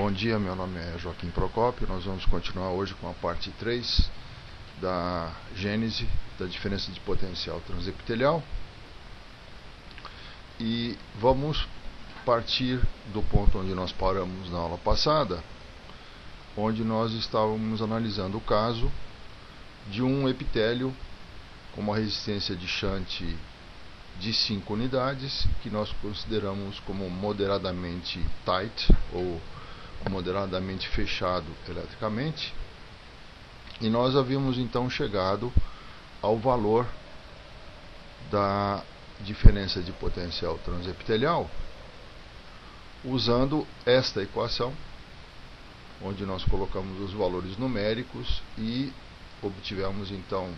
Bom dia, meu nome é Joaquim Procópio. Nós vamos continuar hoje com a parte 3 da gênese da diferença de potencial transepitelial. E vamos partir do ponto onde nós paramos na aula passada, onde nós estávamos analisando o caso de um epitélio com uma resistência de shunt de 5 unidades, que nós consideramos como moderadamente tight, ou moderadamente fechado eletricamente, e nós havíamos então chegado ao valor da diferença de potencial transepitelial usando esta equação, onde nós colocamos os valores numéricos e obtivemos então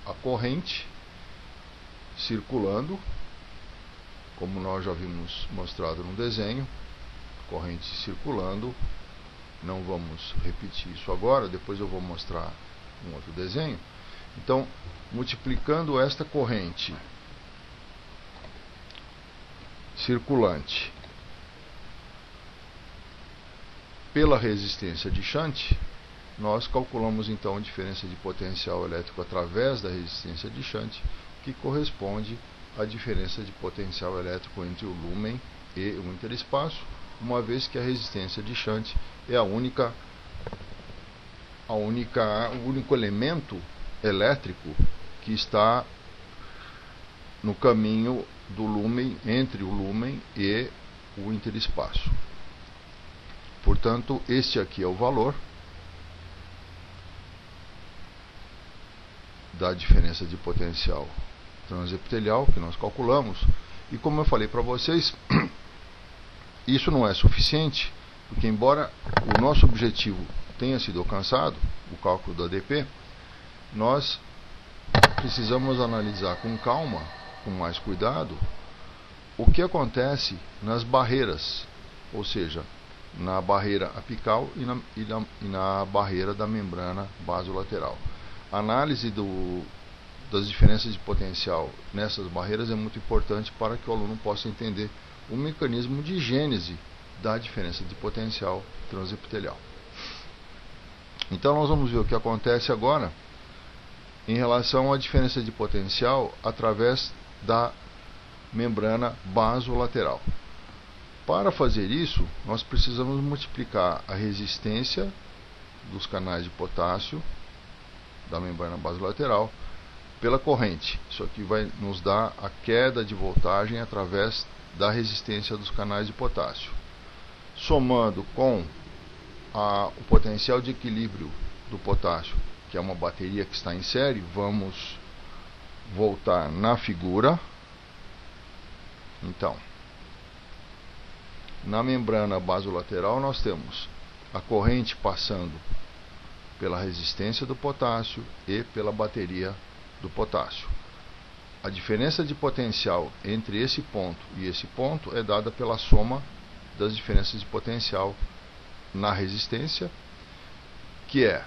a corrente circulando, como nós já vimos mostrado no desenho, corrente circulando. Não vamos repetir isso agora, depois eu vou mostrar um outro desenho. Então, multiplicando esta corrente circulante pela resistência de shunt, nós calculamos então a diferença de potencial elétrico através da resistência de shunt, que corresponde à diferença de potencial elétrico entre o lúmen e o interespaço, uma vez que a resistência de shunt é o único elemento elétrico que está no caminho do lúmen, entre o lúmen e o interespaço. Portanto, este aqui é o valor da diferença de potencial transepitelial que nós calculamos. E como eu falei para vocês, isso não é suficiente, porque embora o nosso objetivo tenha sido alcançado, o cálculo da ADP, nós precisamos analisar com calma, com mais cuidado, o que acontece nas barreiras, ou seja, na barreira apical e na barreira da membrana basolateral. A análise das diferenças de potencial nessas barreiras é muito importante para que o aluno possa entender o mecanismo de gênese da diferença de potencial transepitelial. Então nós vamos ver o que acontece agora em relação à diferença de potencial através da membrana basolateral. Para fazer isso, nós precisamos multiplicar a resistência dos canais de potássio da membrana basolateral pela corrente. Isso aqui vai nos dar a queda de voltagem através da resistência dos canais de potássio. Somando com o potencial de equilíbrio do potássio, que é uma bateria que está em série, vamos voltar na figura. Então, na membrana basolateral nós temos a corrente passando pela resistência do potássio e pela bateria do potássio. A diferença de potencial entre esse ponto e esse ponto é dada pela soma das diferenças de potencial na resistência, que é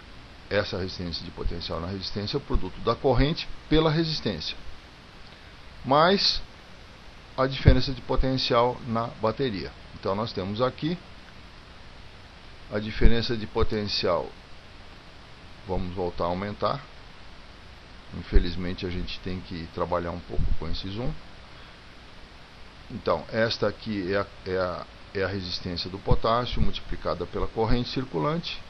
essa resistência de potencial na resistência, o produto da corrente pela resistência, mais a diferença de potencial na bateria. Então nós temos aqui a diferença de potencial. Vamos voltar a aumentar. Infelizmente a gente tem que trabalhar um pouco com esse zoom. Então, esta aqui é a resistência do potássio multiplicada pela corrente circulante,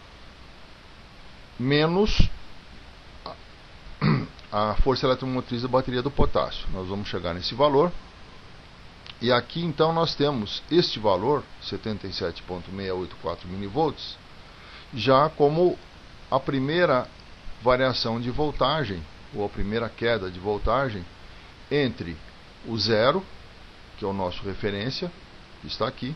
menos a força eletromotriz da bateria do potássio. Nós vamos chegar nesse valor. E aqui então nós temos este valor, 77.684 mV, já como a primeira variação de voltagem, ou a primeira queda de voltagem, entre o zero, que é o nosso referência, que está aqui,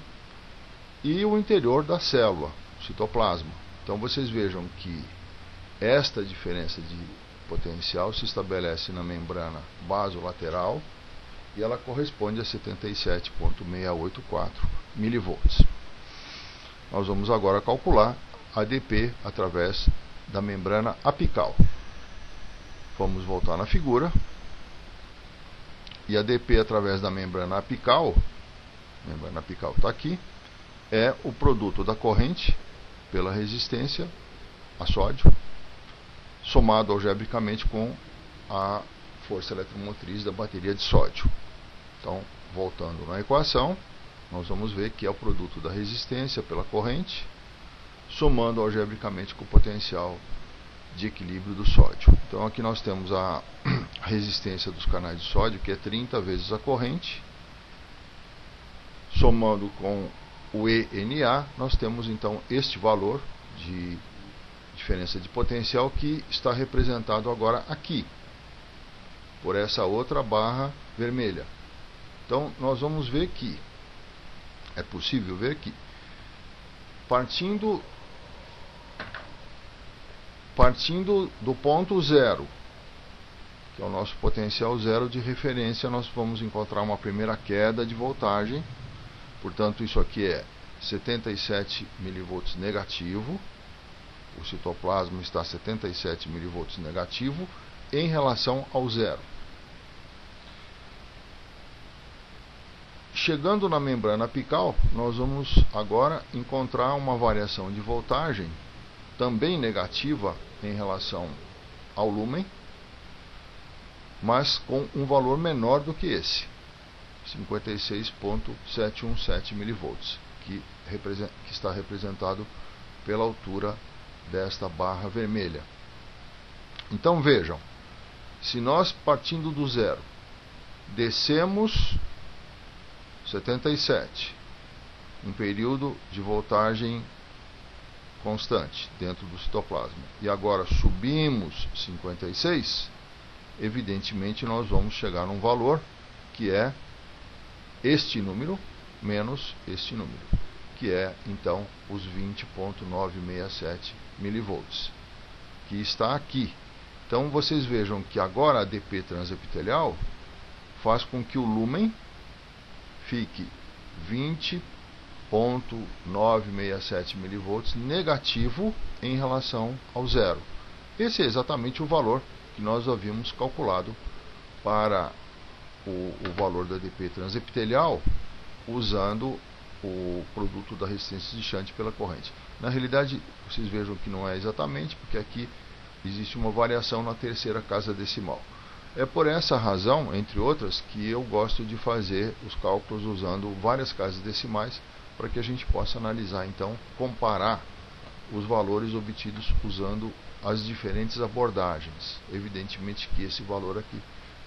e o interior da célula, o citoplasma. Então vocês vejam que esta diferença de potencial se estabelece na membrana basolateral e ela corresponde a 77.684 mV. Nós vamos agora calcular a ADP através da membrana apical. Vamos voltar na figura. E a ADP através da membrana apical está aqui, é o produto da corrente pela resistência a sódio, somado algebricamente com a força eletromotriz da bateria de sódio. Então, voltando na equação, nós vamos ver que é o produto da resistência pela corrente, somando algebricamente com o potencial de equilíbrio do sódio. Então, aqui nós temos a resistência dos canais de sódio, que é 30 vezes a corrente, somando com o ENA, nós temos então este valor de diferença de potencial que está representado agora aqui, por essa outra barra vermelha. Então, nós vamos ver que é possível ver que, partindo do ponto zero, que é o nosso potencial zero de referência, nós vamos encontrar uma primeira queda de voltagem. Portanto, isso aqui é 77 mV negativo. O citoplasma está 77 mV negativo em relação ao zero. Chegando na membrana apical, nós vamos agora encontrar uma variação de voltagem também negativa em relação ao lúmen, mas com um valor menor do que esse, 56,717 mV, que está representado pela altura desta barra vermelha. Então vejam, se nós partindo do zero descemos 77, um período de voltagem constante dentro do citoplasma, e agora subimos 56, evidentemente nós vamos chegar num valor que é este número menos este número, que é então os 20,967 mV, que está aqui. Então vocês vejam que agora a ADP transepitelial faz com que o lúmen fique 20,967 mV negativo em relação ao zero. Esse é exatamente o valor que nós havíamos calculado para o valor da ADP transepitelial usando o produto da resistência de shunt pela corrente. Na realidade, vocês vejam que não é exatamente, porque aqui existe uma variação na terceira casa decimal. É por essa razão, entre outras, que eu gosto de fazer os cálculos usando várias casas decimais, para que a gente possa analisar, então, comparar os valores obtidos usando as diferentes abordagens. Evidentemente que esse valor aqui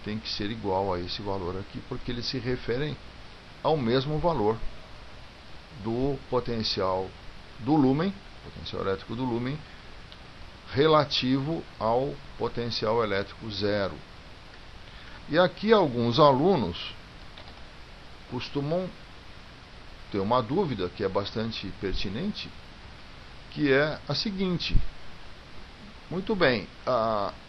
tem que ser igual a esse valor aqui, porque eles se referem ao mesmo valor do potencial do lúmen, potencial elétrico do lúmen, relativo ao potencial elétrico zero. E aqui alguns alunos costumam ter uma dúvida que é bastante pertinente, que é a seguinte: muito bem,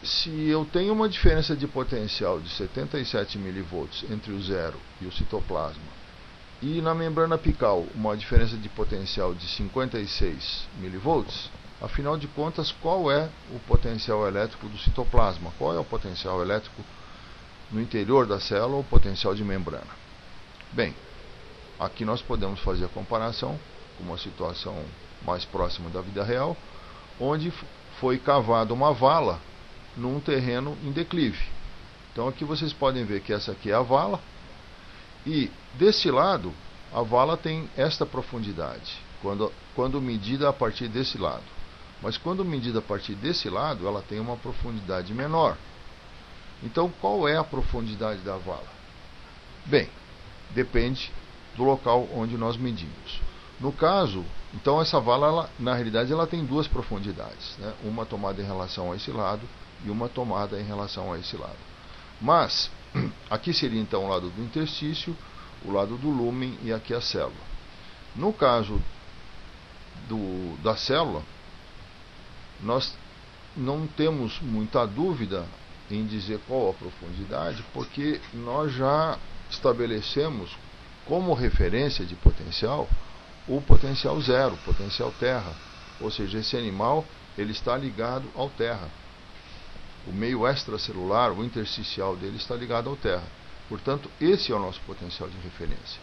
se eu tenho uma diferença de potencial de 77 mV entre o zero e o citoplasma, e na membrana apical uma diferença de potencial de 56 mV, afinal de contas, qual é o potencial elétrico do citoplasma? Qual é o potencial elétrico no interior da célula, o potencial de membrana? Bem, aqui nós podemos fazer a comparação com uma situação mais próxima da vida real, onde foi cavada uma vala num terreno em declive. Então aqui vocês podem ver que essa aqui é a vala, e desse lado a vala tem esta profundidade, quando medida a partir desse lado. Mas quando medida a partir desse lado, ela tem uma profundidade menor. Então, qual é a profundidade da vala? Bem, depende do local onde nós medimos. No caso, então essa vala, na realidade, ela tem duas profundidades, né? Uma tomada em relação a esse lado e uma tomada em relação a esse lado. Mas, aqui seria então o lado do interstício, o lado do lúmen e aqui a célula. No caso da célula, nós não temos muita dúvida em dizer qual a profundidade, porque nós já estabelecemos como referência de potencial o potencial zero, o potencial terra. Ou seja, esse animal ele está ligado ao terra. O meio extracelular, o intersticial dele está ligado ao terra. Portanto, esse é o nosso potencial de referência.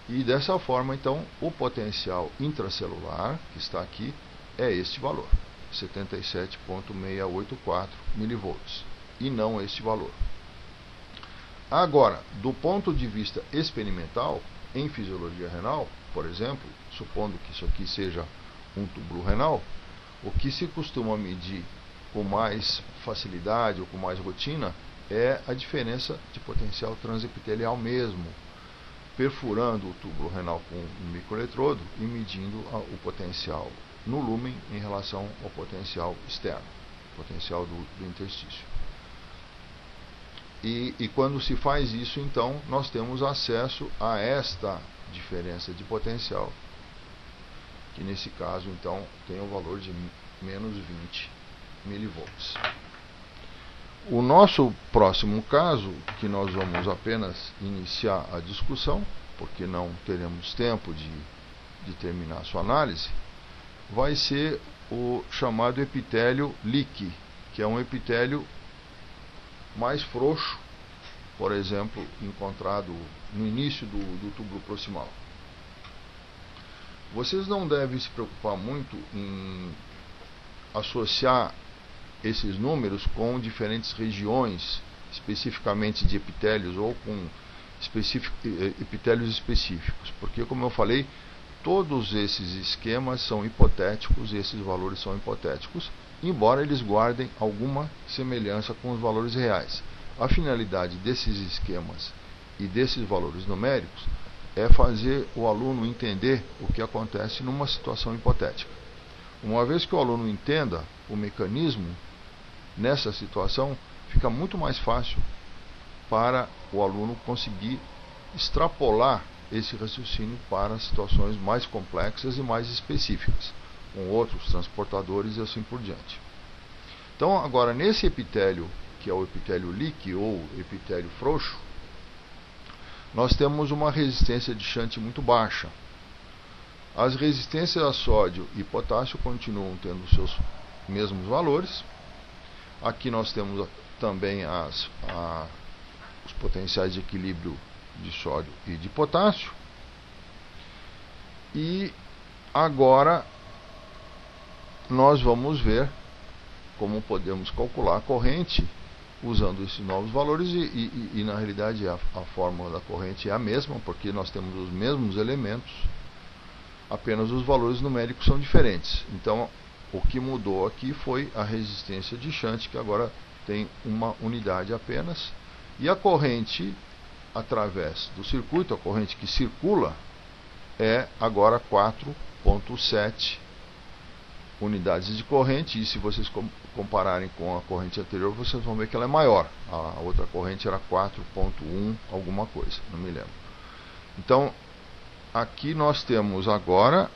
E dessa forma, então, o potencial intracelular, que está aqui, é este valor, 77,684 milivolts, e não este valor. Agora, do ponto de vista experimental, em fisiologia renal, por exemplo, supondo que isso aqui seja um túbulo renal, o que se costuma medir com mais facilidade ou com mais rotina é a diferença de potencial transepitelial mesmo, perfurando o túbulo renal com um microeletrodo e medindo o potencial no lúmen em relação ao potencial externo, potencial do interstício. E quando se faz isso, então, nós temos acesso a esta diferença de potencial, que nesse caso, então, tem o valor de menos 20 milivolts. O nosso próximo caso, que nós vamos apenas iniciar a discussão, porque não teremos tempo de terminar a sua análise, vai ser o chamado epitélio Leake, que é um epitélio mais frouxo, por exemplo, encontrado no início do túbulo proximal. Vocês não devem se preocupar muito em associar esses números com diferentes regiões, especificamente de epitélios, ou com epitélios específicos, porque, como eu falei, todos esses esquemas são hipotéticos e esses valores são hipotéticos, embora eles guardem alguma semelhança com os valores reais. A finalidade desses esquemas e desses valores numéricos é fazer o aluno entender o que acontece numa situação hipotética. Uma vez que o aluno entenda o mecanismo nessa situação, fica muito mais fácil para o aluno conseguir extrapolar esse raciocínio para situações mais complexas e mais específicas, com outros transportadores e assim por diante. Então, agora, nesse epitélio, que é o epitélio Leake ou epitélio frouxo, nós temos uma resistência de shunt muito baixa. As resistências a sódio e potássio continuam tendo seus mesmos valores. Aqui nós temos também os potenciais de equilíbrio de sódio e de potássio. E agora nós vamos ver como podemos calcular a corrente usando esses novos valores e na realidade a fórmula da corrente é a mesma, porque nós temos os mesmos elementos, apenas os valores numéricos são diferentes. Então o que mudou aqui foi a resistência de shunt, que agora tem uma unidade apenas, e a corrente através do circuito, a corrente que circula, é agora 4,7 unidades de corrente, e se vocês compararem com a corrente anterior, vocês vão ver que ela é maior. A outra corrente era 4,1 alguma coisa, não me lembro. Então, aqui nós temos agora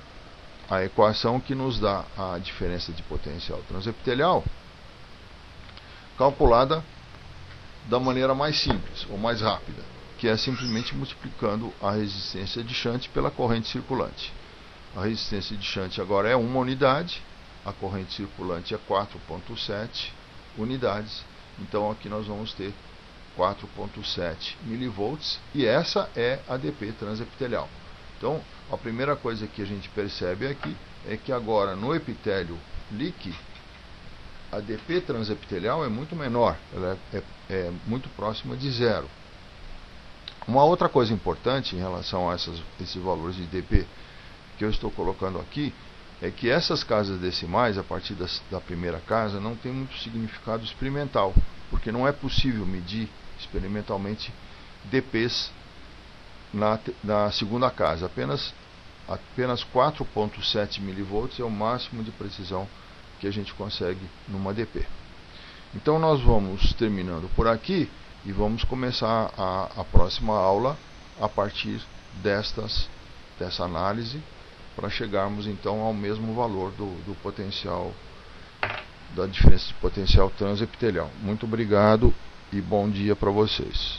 a equação que nos dá a diferença de potencial transepitelial, calculada da maneira mais simples, ou mais rápida, que é simplesmente multiplicando a resistência de shunt pela corrente circulante. A resistência de shunt agora é 1 unidade, a corrente circulante é 4,7 unidades, então aqui nós vamos ter 4,7 milivolts, e essa é a DP transepitelial. Então, a primeira coisa que a gente percebe aqui é que agora no epitélio Leake, a DP transepitelial é muito menor, ela é muito próxima de zero. Uma outra coisa importante em relação a esses valores de DP que eu estou colocando aqui é que essas casas decimais, a partir da primeira casa, não tem muito significado experimental, porque não é possível medir experimentalmente DPs na segunda casa. Apenas 4,7 milivolts é o máximo de precisão que a gente consegue numa DP. Então nós vamos terminando por aqui e vamos começar a próxima aula a partir dessa análise, para chegarmos então ao mesmo valor do potencial, da diferença de potencial transepitelial. Muito obrigado e bom dia para vocês.